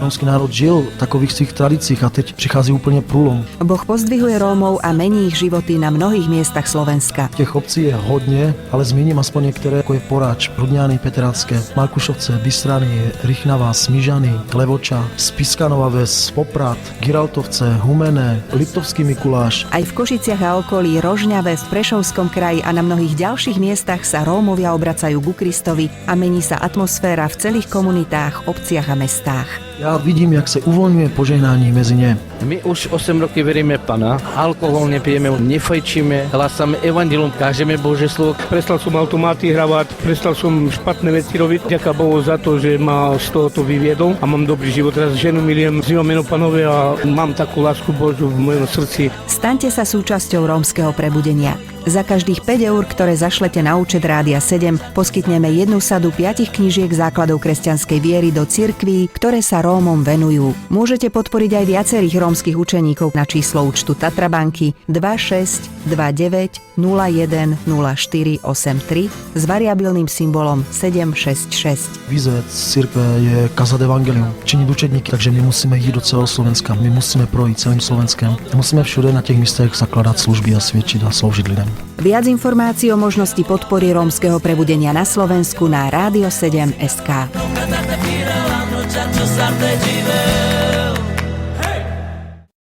Rómsky národ žil v takových svých tradíciách a teď přichází úplne průlom. Boh pozdvihuje Rómov a mení ich životy na mnohých miestach Slovenska. Těch obcí je hodně, ale zmíním aspoň některé, jako je Poráč, Prudňany, Petrácké, Markušovce, Bystrany, Rychnava, Smížany, Levoča, Spišská Nová Ves, Poprad, Giraltovce, Humené, Liptovský Mikuláš. Aj v Košiciach a okolí, Rožňave, v Prešovskom kraji a na mnohých ďalších miestach sa Rómovia obracajú ku Kristovi a mení sa atmosféra v celých komunitách, obciach a mestách. Já vidím, jak se uvolňuje požehnání mezi ně. My už 8 roky veríme Pana, alkohol nepijeme, nefajčíme, hlásame evanjelium, kážeme Božie slovo. Prestal som automaty hravať, prestal som špatné veci robiť. Ďakujem Bohu za to, že ma z tohoto vyviedol a mám dobrý život. Teraz ženu milujem, vzývam meno Panové a mám takú lásku Božiu v mojom srdci. Staňte sa súčasťou rómskeho prebudenia. Za každých 5 eur, ktoré zašlete na účet Rádia 7, poskytneme jednu sadu 5 knížiek základov kresťanskej viery do cirkví, ktoré sa Rómom venujú. Môžete podporiť aj viacerých rómskych učeníkov na číslo účtu Tatrabanky 2629 01 0483 s variabilným symbolom 766. Výzve církve je kazat evangelium, činit učedníky, takže my musíme jít do celého Slovenska, my musíme projít celým Slovenskem. Musíme všude na těch místech zakladat služby a svědčit a sloužit lidem. Viac informácií o možnosti podpory rómskeho prebudenia na Slovensku na Radio 7.sk.